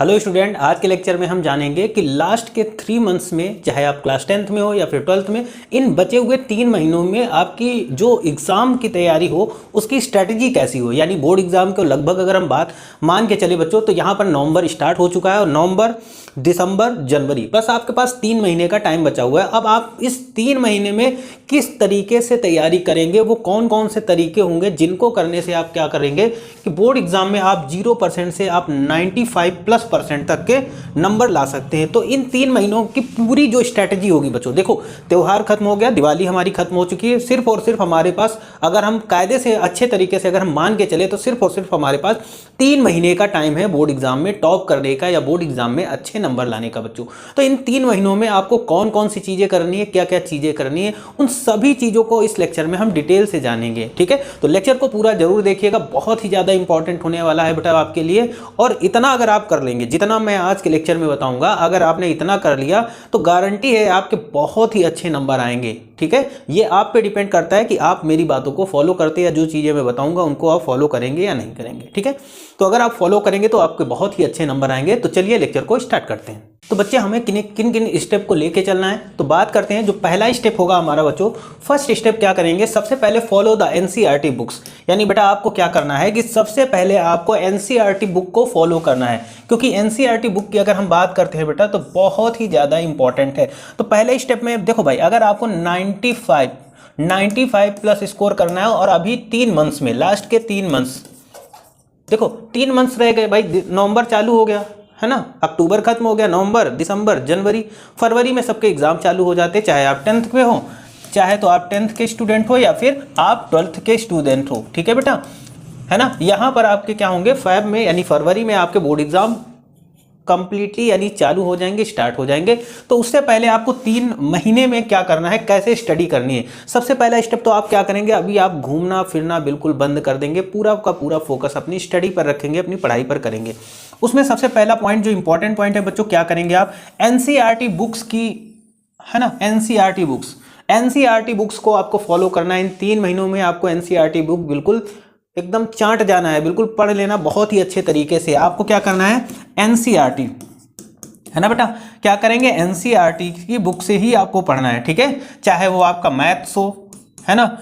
Hello student, आज के lecture में हम जानेंगे कि लास्ट के 3 मंथ्स में, चाहे आप क्लास 10th में हो या फिर 12th में, इन बचे हुए 3 महीनों में आपकी जो एग्ज़ाम की तैयारी हो उसकी स्ट्रैटेजी कैसी हो। यानी बोर्ड एग्ज़ाम को लगभग अगर हम बात मान के चले बच्चों, तो यहाँ पर नवंबर स्टार्ट हो चुका है और नवंबर, दिसंबर, जनवरी, बस आपके पास 3 महीने का टाइम बचा हुआ है। अब आप इस 3 महीने में किस तरीके से तैयारी करेंगे, वो कौन कौन से तरीके होंगे जिनको करने से आप क्या करेंगे कि बोर्ड एग्जाम में आप 0% से आप 95+% तक के नंबर ला सकते हैं। तो इन 3 महीनों की पूरी जो स्ट्रैटेजी होगी बच्चों, देखो त्यौहार खत्म हो गया, दिवाली हमारी खत्म हो चुकी है, सिर्फ और सिर्फ हमारे पास, अगर हम कायदे से अच्छे तरीके से अगर हम मान के चले, तो सिर्फ और सिर्फ हमारे पास 3 महीने का टाइम है बोर्ड एग्जाम में टॉप करने का या बोर्ड एग्जाम में अच्छे नंबर लाने का बच्चों। तो इन 3 महीनों में आपको कौन कौन सी चीजें करनी है, क्या क्या चीजें करनी है, उन सभी चीजों को इस लेक्चर में हम डिटेल से जानेंगे। ठीक है, तो लेक्चर को पूरा जरूर देखिएगा, बहुत ही ज्यादा इंपॉर्टेंट होने वाला है बेटा आपके लिए। और इतना अगर आप कर लेंगे, जितना मैं आज के लेक्चर में बताऊंगा, अगर आपने इतना कर लिया तो गारंटी है आपके बहुत ही अच्छे नंबर आएंगे। ठीक है, ये आप पे डिपेंड करता है कि आप मेरी बातों को फॉलो करते हैं या जो चीजें मैं बताऊंगा उनको आप फॉलो करेंगे या नहीं करेंगे। ठीक है, तो अगर आप फॉलो करेंगे तो आपके बहुत ही अच्छे नंबर आएंगे। तो चलिए लेक्चर को स्टार्ट करते हैं। तो बच्चे हमें किन किन स्टेप को लेके चलना है, तो बात करते हैं। जो पहला स्टेप होगा हमारा बच्चों, फर्स्ट स्टेप क्या करेंगे, सबसे पहले फॉलो द एनसीईआरटी बुक्स। यानी बेटा आपको क्या करना है कि सबसे पहले आपको एनसीईआरटी बुक को फॉलो करना है, क्योंकि एनसीईआरटी बुक की अगर हम बात करते हैं बेटा तो बहुत ही ज़्यादा इंपॉर्टेंट है। तो पहले स्टेप में देखो भाई, अगर आपको 95 प्लस स्कोर करना है और अभी 3 मंथ्स में, लास्ट के 3 मंथ्स, देखो 3 मंथ्स रह गए भाई, नवंबर चालू हो गया है ना, अक्टूबर खत्म हो गया, नवंबर, दिसंबर, जनवरी, फरवरी में सबके एग्जाम चालू हो जाते, चाहे आप 10th में हो, चाहे तो आप 10th के स्टूडेंट हो या फिर आप 12th के स्टूडेंट हो। ठीक है बेटा, है ना। यहाँ पर आपके क्या होंगे, फैब में यानी फरवरी में आपके बोर्ड एग्जाम कंप्लीटली यानी चालू हो जाएंगे, स्टार्ट हो जाएंगे। तो उससे पहले आपको 3 महीने में क्या करना है, कैसे स्टडी करनी है। सबसे पहला स्टेप तो आप क्या करेंगे, अभी आप घूमना फिरना बिल्कुल बंद कर देंगे, पूरा का पूरा फोकस अपनी स्टडी पर रखेंगे, अपनी पढ़ाई पर करेंगे। उसमें सबसे पहला पॉइंट, जो इंपॉर्टेंट पॉइंट है बच्चों, क्या करेंगे आप, एनसीईआरटी बुक्स की, है ना, एनसीईआरटी बुक्स को आपको फॉलो करना है। इन 3 महीनों में आपको एनसीईआरटी बुक बिल्कुल एकदम चाट जाना है, बिल्कुल पढ़ लेना बहुत ही अच्छे तरीके से। आपको क्या करना है, एनसीईआरटी, है ना बेटा, क्या करेंगे, एनसीईआरटी की बुक से ही आपको पढ़ना है। ठीक है, चाहे वो आपका मैथ्स हो, है ना,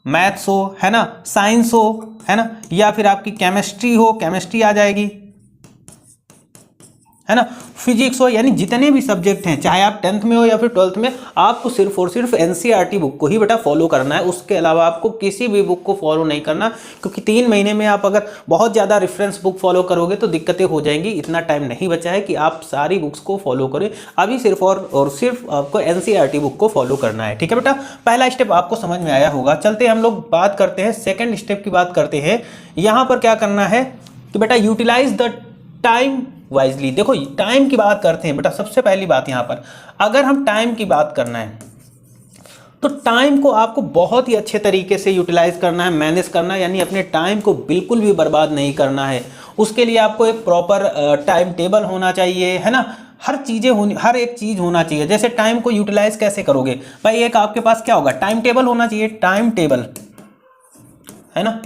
मैथ्स हो, है ना, साइंस हो, है ना, या फिर आपकी केमिस्ट्री हो, केमिस्ट्री आ जाएगी, है ना, फिजिक्स हो, यानी जितने भी सब्जेक्ट हैं, चाहे आप 10th में हो या फिर 12th में, आपको सिर्फ और सिर्फ एनसीईआरटी बुक को ही बेटा फॉलो करना है। उसके अलावा आपको किसी भी बुक को फॉलो नहीं करना, क्योंकि 3 महीने में आप अगर बहुत ज़्यादा रेफरेंस बुक फॉलो करोगे तो दिक्कतें हो जाएंगी। इतना टाइम नहीं बचा है कि आप सारी बुक्स को फॉलो करें, अभी सिर्फ और सिर्फ आपको एनसीईआरटी बुक को फॉलो करना है। ठीक है बेटा, पहला स्टेप आपको समझ में आया होगा। चलते हम लोग बात करते हैं, सेकेंड स्टेप की बात करते हैं। यहाँ पर क्या करना है कि बेटा यूटिलाइज द टाइम वाइजली। देखो टाइम की बात करते हैं बेटा, सबसे पहली बात यहाँ पर, अगर हम टाइम की बात करना है तो टाइम को आपको बहुत ही अच्छे तरीके से यूटिलाइज करना है, मैनेज करना है, यानी अपने टाइम को बिल्कुल भी बर्बाद नहीं करना है। उसके लिए आपको एक प्रॉपर टाइम टेबल होना चाहिए, है ना, हर एक चीज़ होना चाहिए। जैसे टाइम को यूटिलाइज कैसे करोगे भाई, एक आपके पास क्या होगा, टाइम टेबल होना चाहिए, टाइम टेबल, है ना।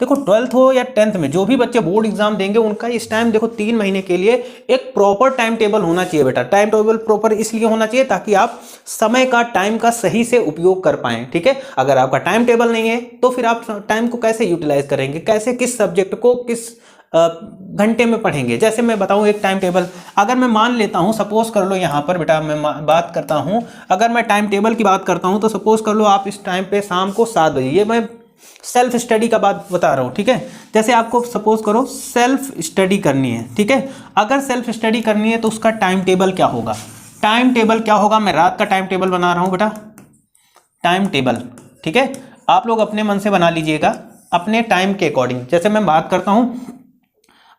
देखो 12th हो या 10th में जो भी बच्चे बोर्ड एग्जाम देंगे उनका इस टाइम, देखो 3 महीने के लिए एक प्रॉपर टाइम टेबल होना चाहिए बेटा। टाइम टेबल प्रॉपर इसलिए होना चाहिए ताकि आप समय का, टाइम का सही से उपयोग कर पाएं। ठीक है, अगर आपका टाइम टेबल नहीं है तो फिर आप टाइम को कैसे यूटिलाइज करेंगे, कैसे किस सब्जेक्ट को किस घंटे में पढ़ेंगे। जैसे मैं बताऊं एक टाइम टेबल, अगर मैं मान लेता हूं, सपोज कर लो यहाँ पर बेटा मैं बात करता हूं, अगर मैं टाइम टेबल की बात करता हूं तो सपोज कर लो आप इस टाइम पे शाम को 7 बजे, ये मैं सेल्फ स्टडी का बात बता रहा हूँ। ठीक है, जैसे आपको सपोज करो सेल्फ स्टडी करनी है। ठीक है, अगर सेल्फ स्टडी करनी है तो उसका टाइम टेबल क्या होगा, टाइम टेबल क्या होगा, मैं रात का टाइम टेबल बना रहा हूँ बेटा, टाइम टेबल। ठीक है, आप लोग अपने मन से बना लीजिएगा अपने टाइम के अकॉर्डिंग। जैसे मैं बात करता हूँ,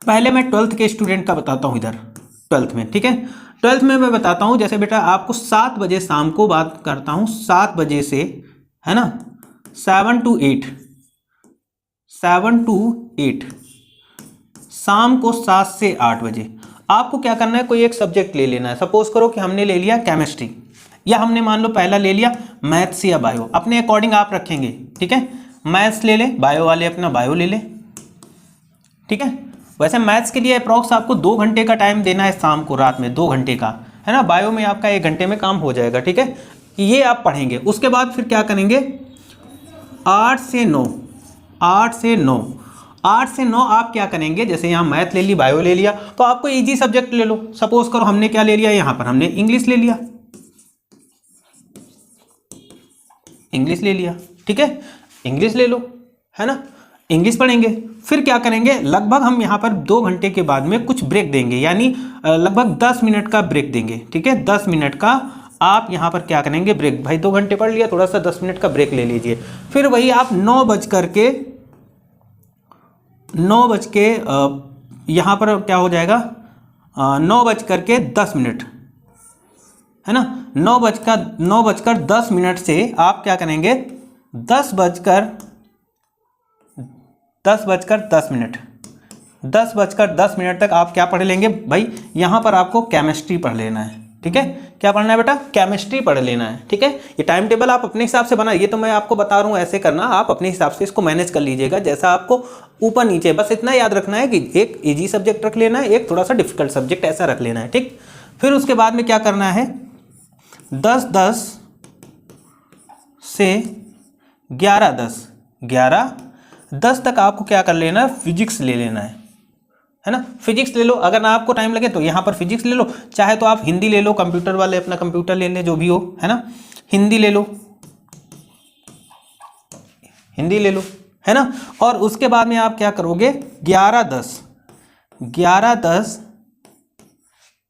पहले मैं 12th के स्टूडेंट का बताता हूँ इधर 12th में। ठीक है, 12th में मैं बताता हूँ, जैसे बेटा आपको 7 बजे शाम को बात करता हूँ, 7 बजे से, है ना, 7 to 8 शाम को 7 से 8 बजे आपको क्या करना है, कोई एक सब्जेक्ट ले लेना है। सपोज करो कि हमने ले लिया केमिस्ट्री, या हमने मान लो पहला ले लिया मैथ्स या बायो, अपने अकॉर्डिंग आप रखेंगे। ठीक है, मैथ्स ले ले, बायो वाले अपना बायो ले ले। ठीक है, वैसे मैथ्स के लिए अप्रॉक्स आपको 2 घंटे का टाइम देना है, शाम को रात में 2 घंटे का, है ना। बायो में आपका 1 घंटे में काम हो जाएगा, ठीक है। ये आप पढ़ेंगे। उसके बाद फिर क्या करेंगे, 8 से 9 आप क्या करेंगे, जैसे यहाँ मैथ ले ली, बायो ले लिया, तो आपको इजी सब्जेक्ट ले लो। सपोज करो हमने क्या ले लिया, यहाँ पर हमने इंग्लिश ले लिया, ठीक है, इंग्लिश ले लो, है ना, इंग्लिश पढ़ेंगे। फिर क्या करेंगे, लगभग हम यहाँ पर 2 घंटे के बाद में कुछ ब्रेक देंगे, यानी लगभग 10 मिनट का ब्रेक देंगे, ठीक है। 10 मिनट का आप यहाँ पर क्या करेंगे, ब्रेक। भाई 2 घंटे पढ़ लिया, थोड़ा सा 10 मिनट का ब्रेक ले लीजिए। फिर वही आप 9 बज के यहाँ पर क्या हो जाएगा, 9 बज करके 10 मिनट, है ना। 9 बजकर 10 मिनट से आप क्या करेंगे, 10 बजकर 10 मिनट तक आप क्या पढ़ लेंगे भाई, यहाँ पर आपको केमिस्ट्री पढ़ लेना है, ठीक है। क्या पढ़ना है बेटा, केमिस्ट्री पढ़ लेना है, ठीक है। ये टाइम टेबल आप अपने हिसाब से बना, ये तो मैं आपको बता रहा हूँ ऐसे करना, आप अपने हिसाब से इसको मैनेज कर लीजिएगा, जैसा आपको ऊपर नीचे। बस इतना याद रखना है कि एक इजी सब्जेक्ट रख लेना है, एक थोड़ा सा डिफिकल्ट सब्जेक्ट, ऐसा रख लेना है, ठीक। फिर उसके बाद में क्या करना है, 10 से 11:10 तक आपको क्या कर लेना है, फिजिक्स ले लेना है ना। फिजिक्स ले लो, अगर ना आपको टाइम लगे तो यहाँ पर फिजिक्स ले लो, चाहे तो आप हिंदी ले लो, कंप्यूटर वाले अपना कंप्यूटर ले लें, जो भी हो, है ना। हिंदी ले लो, है ना। और उसके बाद में आप क्या करोगे, 11:10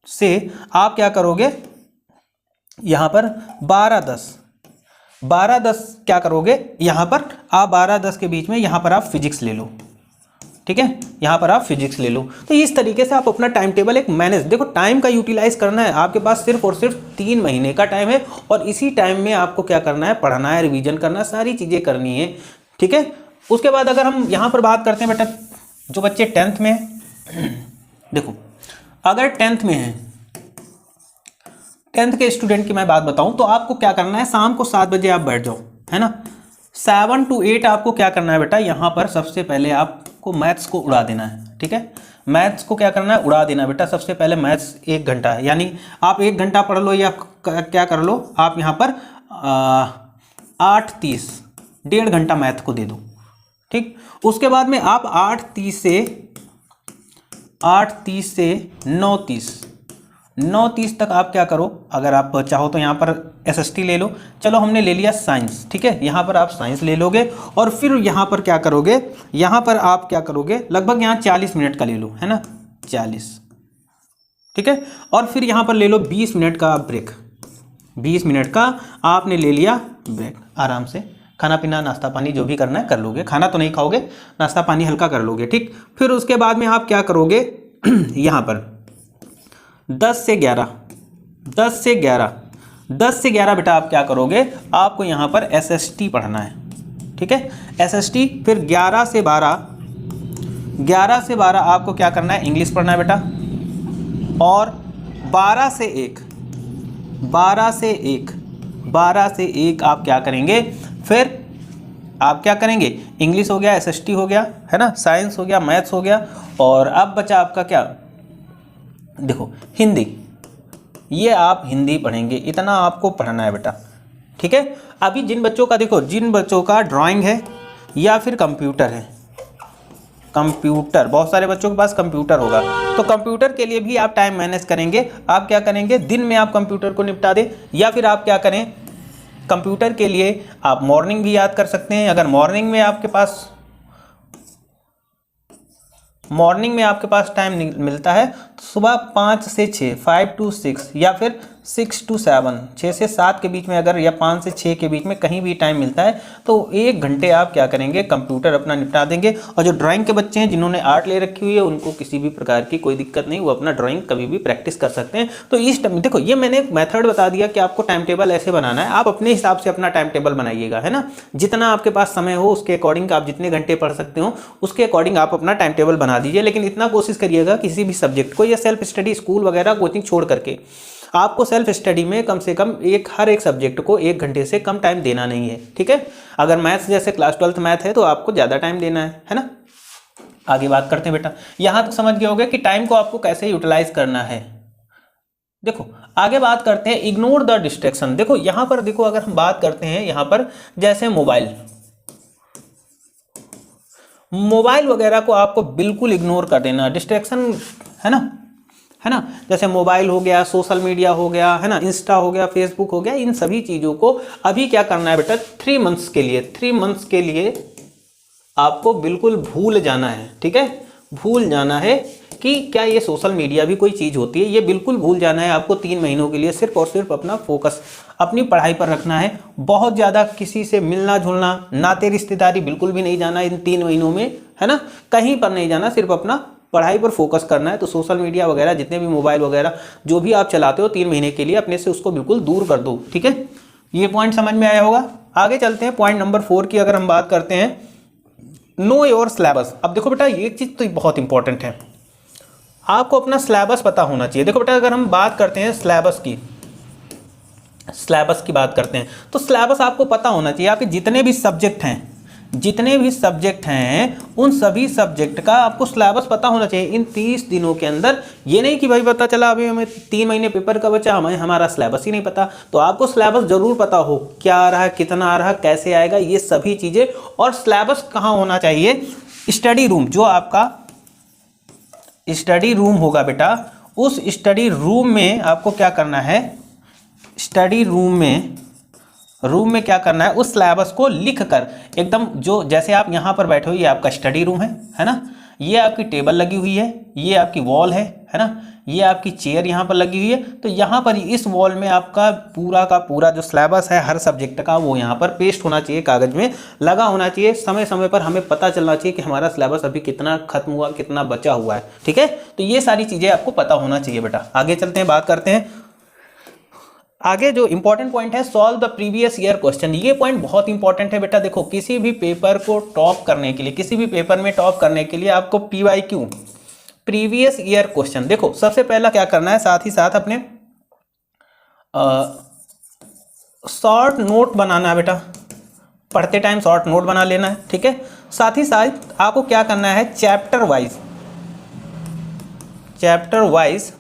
से आप क्या करोगे, यहाँ पर 12:10 क्या करोगे, यहाँ पर आप 12:10 के बीच में यहाँ पर आप फिजिक्स ले लो, ठीक है। यहाँ पर आप फिजिक्स ले लो। तो इस तरीके से आप अपना टाइम टेबल एक मैनेज, देखो टाइम का यूटिलाइज करना है। आपके पास सिर्फ और सिर्फ 3 महीने का टाइम है, और इसी टाइम में आपको क्या करना है, पढ़ना है, रिवीजन करना, सारी चीज़ें करनी है, ठीक है। उसके बाद अगर हम यहाँ पर बात करते हैं बेटा, जो बच्चे 10th में हैं, देखो अगर 10th में हैं, 10th के स्टूडेंट की मैं बात बताऊं तो आपको क्या करना है, शाम को 7 बजे आप बैठ जाओ, है ना। 7 to 8 आपको क्या करना है बेटा, यहाँ पर सबसे पहले आपको मैथ्स को उड़ा देना है, ठीक है। मैथ्स को क्या करना है, उड़ा देना बेटा। सबसे पहले मैथ्स 1 घंटा है, यानी आप 1 घंटा पढ़ लो, या क्या कर लो आप यहाँ पर 8:30 1.5 घंटा मैथ को दे दो, ठीक। उसके बाद में आप 8:30 से 9:30 तक आप क्या करो, अगर आप चाहो तो यहाँ पर SST ले लो। चलो हमने ले लिया साइंस, ठीक है, यहाँ पर आप साइंस ले लोगे। और फिर यहाँ पर क्या करोगे, यहाँ पर आप क्या करोगे, लगभग यहाँ 40 मिनट का ले लो, है ना, 40, ठीक है। और फिर यहाँ पर ले लो 20 मिनट का ब्रेक, 20 मिनट का आपने ले लिया ब्रेक। आराम से खाना पीना, नाश्ता पानी जो भी करना है कर लोगे, खाना तो नहीं खाओगे, नाश्ता पानी हल्का कर लोगे, ठीक। फिर उसके बाद में आप क्या करोगे, यहाँ पर 10 से 11 बेटा आप क्या करोगे, आपको यहाँ पर SST पढ़ना है, ठीक है, SST। फिर 11 से 12 आपको क्या करना है, इंग्लिश पढ़ना है बेटा। और 12 से 1 आप क्या करेंगे, फिर आप क्या करेंगे, इंग्लिश हो गया, SST हो गया, है ना, साइंस हो गया, मैथ्स हो गया, और अब बचा आपका क्या, देखो हिंदी। ये आप हिंदी पढ़ेंगे, इतना आपको पढ़ना है बेटा, ठीक है। अभी जिन बच्चों का देखो, जिन बच्चों का ड्राइंग है या फिर कंप्यूटर है, कंप्यूटर, बहुत सारे बच्चों के पास कंप्यूटर होगा, तो कंप्यूटर के लिए भी आप टाइम मैनेज करेंगे। आप क्या करेंगे, दिन में आप कंप्यूटर को निपटा दें, या फिर आप क्या करें, कंप्यूटर के लिए आप मॉर्निंग भी याद कर सकते हैं। अगर मॉर्निंग में आपके पास टाइम मिलता है तो सुबह 5 से 6, 5 to 6, या फिर 6 to 7, 6 से 7 के बीच में अगर, या 5 से 6 के बीच में कहीं भी टाइम मिलता है तो 1 घंटे आप क्या करेंगे, कंप्यूटर अपना निपटा देंगे। और जो ड्राइंग के बच्चे हैं, जिन्होंने आर्ट ले रखी हुई है, उनको किसी भी प्रकार की कोई दिक्कत नहीं, वो अपना ड्राइंग कभी भी प्रैक्टिस कर सकते हैं। तो इस टाइम देखो, ये मैंने एक मेथड बता दिया कि आपको टाइम टेबल ऐसे बनाना है। आप अपने हिसाब से अपना टाइम टेबल बनाइएगा, है ना। जितना आपके पास समय हो उसके अकॉर्डिंग, आप जितने घंटे पढ़ सकते हो उसके अकॉर्डिंग आप अपना टाइम टेबल बना दीजिए। लेकिन इतना कोशिश करिएगा किसी भी सब्जेक्ट को, या सेल्फ स्टडी, स्कूल वगैरह कोचिंग छोड़ करके, आपको सेल्फ स्टडी में कम से कम हर एक सब्जेक्ट को 1 घंटे से कम टाइम देना नहीं है, ठीक है। अगर मैथ्स जैसे क्लास 12th मैथ है तो आपको ज़्यादा टाइम देना है ना। आगे बात करते हैं बेटा। यहां तक समझ गए होंगे कि टाइम को आपको कैसे यूटिलाइज करना है। देखो आगे बात करते हैं इग्नोर द डिस्ट्रैक्शन। देखो यहां पर देखो, अगर हम बात करते हैं यहां पर जैसे मोबाइल वगैरह को आपको बिल्कुल इग्नोर कर देना। डिस्ट्रैक्शन है ना, जैसे मोबाइल हो गया, सोशल मीडिया हो गया, है ना, इंस्टा हो गया, फेसबुक हो गया, इन सभी चीज़ों को अभी क्या करना है बेटा, 3 मंथ्स के लिए आपको बिल्कुल भूल जाना है। ठीक है, भूल जाना है कि क्या ये सोशल मीडिया भी कोई चीज़ होती है, ये बिल्कुल भूल जाना है आपको 3 महीनों के लिए। सिर्फ और सिर्फ अपना फोकस अपनी पढ़ाई पर रखना है। बहुत ज़्यादा किसी से मिलना जुलना, नाते रिश्तेदारी बिल्कुल भी नहीं जाना इन 3 महीनों में, है ना, कहीं पर नहीं जाना, सिर्फ अपना पढ़ाई पर फोकस करना है। तो सोशल मीडिया वगैरह, जितने भी मोबाइल वगैरह जो भी आप चलाते हो 3 महीने के लिए अपने से उसको बिल्कुल दूर कर दो। ठीक है, ये पॉइंट समझ में आया होगा। आगे चलते हैं पॉइंट नंबर 4 की। अगर हम बात करते हैं नो योर सिलेबस। अब देखो बेटा ये चीज़ तो बहुत इंपॉर्टेंट है, आपको अपना सिलेबस पता होना चाहिए। देखो बेटा अगर हम बात करते हैं सिलेबस की बात करते हैं तो सिलेबस आपको पता होना चाहिए। आपके जितने भी सब्जेक्ट हैं उन सभी सब्जेक्ट का आपको सिलेबस पता होना चाहिए इन 30 दिनों के अंदर। ये नहीं कि भाई पता चला अभी हमें 3 महीने पेपर का बचा, हमें हमारा सिलेबस ही नहीं पता। तो आपको सिलेबस जरूर पता हो, क्या आ रहा है, कितना आ रहा है, कैसे आएगा, ये सभी चीज़ें। और सिलेबस कहाँ होना चाहिए, स्टडी रूम, जो आपका स्टडी रूम होगा बेटा, उस स्टडी रूम में आपको क्या करना है, स्टडी रूम में क्या करना है, उस सिलेबस को लिख कर एकदम, जो जैसे आप यहाँ पर बैठे हो, ये आपका स्टडी रूम है ना, ये आपकी टेबल लगी हुई है, ये आपकी वॉल है ना, ये आपकी चेयर यहाँ पर लगी हुई है। तो यहाँ पर इस वॉल में आपका पूरा का पूरा जो सिलेबस है हर सब्जेक्ट का, वो यहाँ पर पेस्ट होना चाहिए, कागज में लगा होना चाहिए। समय समय पर हमें पता चलना चाहिए कि हमारा सिलेबस अभी कितना खत्म हुआ, कितना बचा हुआ है। ठीक है, तो ये सारी चीज़ें आपको पता होना चाहिए बेटा। आगे चलते हैं, बात करते हैं आगे। जो इंपॉर्टेंट पॉइंट है, solve the previous year question. ये पॉइंट बहुत इंपॉर्टेंट है बेटा। देखो किसी भी पेपर को टॉप करने के लिए, किसी भी पेपर में टॉप करने के लिए आपको PYQ, प्रीवियस ईयर क्वेश्चन, देखो सबसे पहला क्या करना है, साथ ही साथ अपने शॉर्ट नोट बनाना है बेटा, पढ़ते टाइम शॉर्ट नोट बना लेना है। ठीक है, साथ ही साथ आपको क्या करना है, चैप्टर वाइज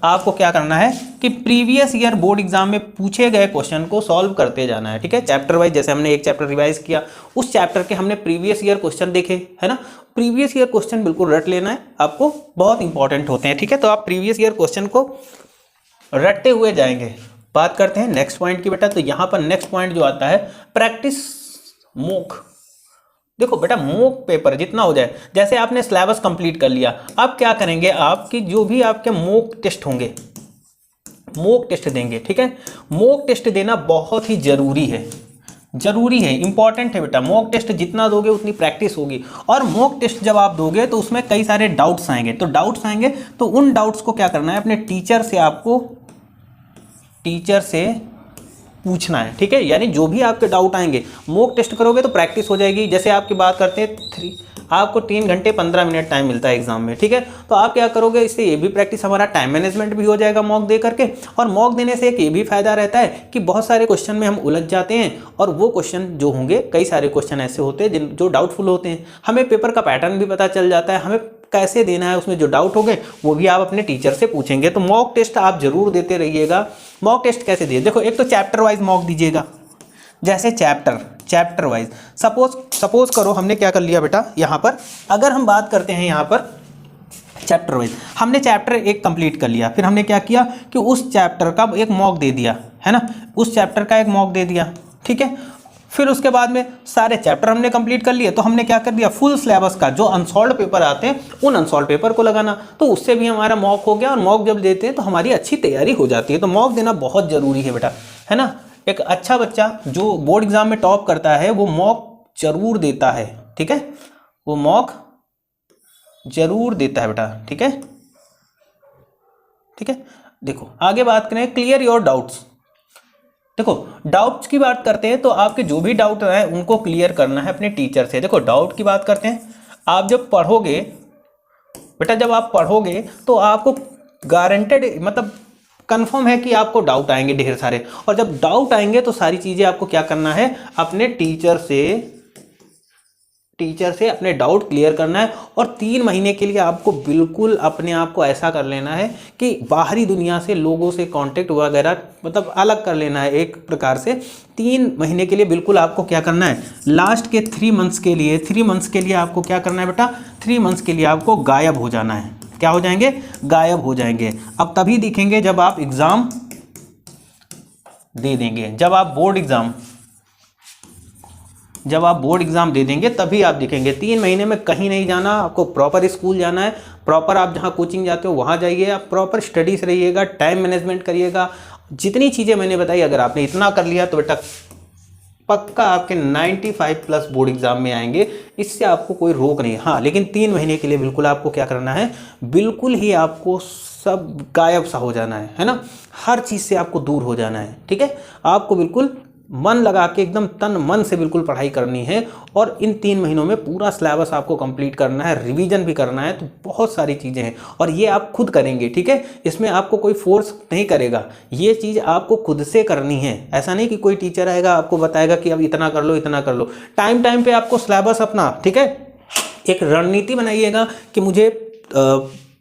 आपको क्या करना है कि प्रीवियस ईयर बोर्ड एग्जाम में पूछे गए क्वेश्चन को सॉल्व करते जाना है। ठीक है, चैप्टर वाइज, जैसे हमने एक चैप्टर रिवाइज किया, उस चैप्टर के हमने प्रीवियस ईयर क्वेश्चन देखे, है ना, प्रीवियस ईयर क्वेश्चन बिल्कुल रट लेना है आपको, बहुत इंपॉर्टेंट होते हैं। ठीक है, तो आप प्रीवियस ईयर क्वेश्चन को रटते हुए जाएंगे। बात करते हैं नेक्स्ट पॉइंट की बेटा। तो यहाँ पर नेक्स्ट पॉइंट जो आता है, प्रैक्टिस मॉक। देखो बेटा मॉक पेपर जितना हो जाए, जैसे आपने सिलेबस कंप्लीट कर लिया, अब क्या करेंगे, आपकी जो भी आपके मॉक टेस्ट होंगे, मॉक टेस्ट देंगे। ठीक है, मॉक टेस्ट देना बहुत ही जरूरी है, इंपॉर्टेंट है बेटा। मॉक टेस्ट जितना दोगे उतनी प्रैक्टिस होगी। और मॉक टेस्ट जब आप दोगे तो उसमें कई सारे डाउट्स आएंगे, तो उन डाउट्स को क्या करना है, अपने टीचर से पूछना है। ठीक है, यानी जो भी आपके डाउट आएंगे, मॉक टेस्ट करोगे तो प्रैक्टिस हो जाएगी। जैसे आपकी बात करते हैं आपको 3 घंटे 15 मिनट टाइम मिलता है एग्जाम में। ठीक है, तो आप क्या करोगे, इससे ये भी प्रैक्टिस, हमारा टाइम मैनेजमेंट भी हो जाएगा मॉक दे करके। और मॉक देने से एक ये भी फायदा रहता है कि बहुत सारे क्वेश्चन में हम उलझ जाते हैं, और वो क्वेश्चन जो होंगे, कई सारे क्वेश्चन ऐसे होते हैं जो डाउटफुल होते हैं, हमें पेपर का पैटर्न भी पता चल जाता है, हमें कैसे देना है, उसमें जो डाउट होंगे वो भी आप अपने टीचर से पूछेंगे। तो मॉक टेस्ट आप जरूर देते रहिएगा। मॉक टेस्ट कैसे दिए, देखो एक तो चैप्टर वाइज मॉक दीजिएगा, जैसे चैप्टर वाइज। सपोज करो हमने क्या कर लिया बेटा, यहाँ पर अगर हम बात करते हैं, यहाँ पर चैप्टर वाइज हमने चैप्टर 1 कंप्लीट कर लिया, फिर हमने क्या किया कि उस चैप्टर का एक मॉक दे दिया, है ना, उस चैप्टर का एक मॉक दे दिया। ठीक है, फिर उसके बाद में सारे चैप्टर हमने कंप्लीट कर लिए, तो हमने क्या कर दिया, फुल सिलेबस का जो अनसॉल्व्ड पेपर आते हैं उन अनसॉल्व्ड पेपर को लगाना, तो उससे भी हमारा मॉक हो गया। और मॉक जब देते हैं तो हमारी अच्छी तैयारी हो जाती है। तो मॉक देना बहुत ज़रूरी है बेटा, है ना। एक अच्छा बच्चा जो बोर्ड एग्जाम में टॉप करता है वो मॉक जरूर देता है। ठीक है, वो मॉक जरूर देता है बेटा। ठीक है, देखो आगे बात करें, क्लियर योर डाउट्स। देखो डाउट्स की बात करते हैं तो आपके जो भी डाउट है उनको क्लियर करना है अपने टीचर से। देखो डाउट की बात करते हैं, आप जब पढ़ोगे बेटा, जब आप पढ़ोगे तो आपको गारंटेड, मतलब कंफर्म है कि आपको डाउट आएंगे ढेर सारे। और जब डाउट आएंगे तो सारी चीज़ें आपको क्या करना है, अपने टीचर से टीचर से अपने डाउट क्लियर करना है और 3 महीने के लिए आपको बिल्कुल अपने आप को ऐसा कर लेना है कि बाहरी दुनिया से लोगों से कांटेक्ट वगैरह मतलब अलग कर लेना है एक प्रकार से। 3 महीने के लिए बिल्कुल आपको क्या करना है, लास्ट के 3 मंथ्स के लिए आपको क्या करना है बेटा, 3 मंथ्स के लिए आपको गायब हो जाना है। क्या हो जाएंगे, गायब हो जाएंगे। अब तभी दिखेंगे जब आप एग्जाम दे देंगे, जब आप बोर्ड एग्जाम दे देंगे तभी आप दिखेंगे। 3 महीने में कहीं नहीं जाना, आपको प्रॉपर स्कूल जाना है, प्रॉपर आप जहाँ कोचिंग जाते हो वहाँ जाइए, आप प्रॉपर स्टडीज रहिएगा, टाइम मैनेजमेंट करिएगा। जितनी चीज़ें मैंने बताई अगर आपने इतना कर लिया तो बेटा पक्का आपके 95 प्लस बोर्ड एग्जाम में आएंगे, इससे आपको कोई रोक नहीं। हाँ लेकिन 3 महीने के लिए बिल्कुल आपको क्या करना है, बिल्कुल ही आपको सब गायब सा हो जाना है ना, हर चीज़ से आपको दूर हो जाना है। ठीक है, आपको बिल्कुल मन लगा के एकदम तन मन से बिल्कुल पढ़ाई करनी है और इन 3 महीनों में पूरा सिलेबस आपको कंप्लीट करना है, रिवीजन भी करना है। तो बहुत सारी चीज़ें हैं और ये आप खुद करेंगे। ठीक है, इसमें आपको कोई फोर्स नहीं करेगा, ये चीज़ आपको खुद से करनी है। ऐसा नहीं कि कोई टीचर आएगा आपको बताएगा कि अब इतना कर लो इतना कर लो। टाइम टाइम पे आपको सिलेबस अपना, ठीक है, एक रणनीति बनाइएगा कि मुझे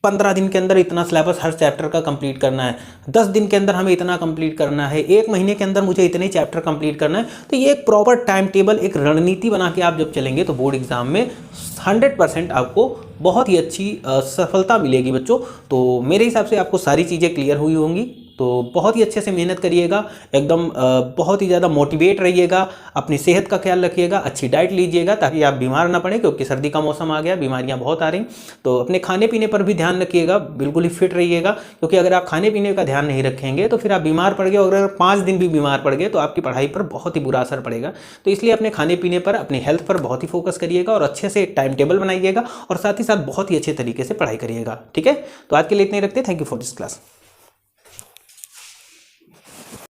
15 दिन के अंदर इतना सिलेबस हर चैप्टर का कंप्लीट करना है, 10 दिन के अंदर हमें इतना कंप्लीट करना है, 1 महीने के अंदर मुझे इतने चैप्टर कंप्लीट करना है। तो ये एक प्रॉपर टाइम टेबल, एक रणनीति बना के आप जब चलेंगे तो बोर्ड एग्जाम में 100% आपको बहुत ही अच्छी सफलता मिलेगी बच्चों। तो मेरे हिसाब से आपको सारी चीज़ें क्लियर हुई होंगी। तो बहुत ही अच्छे से मेहनत करिएगा, एकदम बहुत ही ज़्यादा मोटिवेट रहिएगा, अपनी सेहत का ख्याल रखिएगा, अच्छी डाइट लीजिएगा ताकि आप बीमार ना पड़े, क्योंकि सर्दी का मौसम आ गया, बीमारियां बहुत आ रही। तो अपने खाने पीने पर भी ध्यान रखिएगा, बिल्कुल ही फिट रहिएगा, क्योंकि अगर आप खाने पीने का ध्यान नहीं रखेंगे तो फिर आप बीमार पड़ गए, और अगर 5 दिन भी बीमार पड़ गए तो आपकी पढ़ाई पर बहुत ही बुरा असर पड़ेगा। तो इसलिए अपने खाने पीने पर, अपनी हेल्थ पर बहुत ही फोकस करिएगा और अच्छे से एक टाइम टेबल बनाइएगा और साथ ही साथ बहुत ही अच्छे तरीके से पढ़ाई करिएगा। ठीक है, तो आज के लिए इतने ही रखते हैं। Thank you for this class.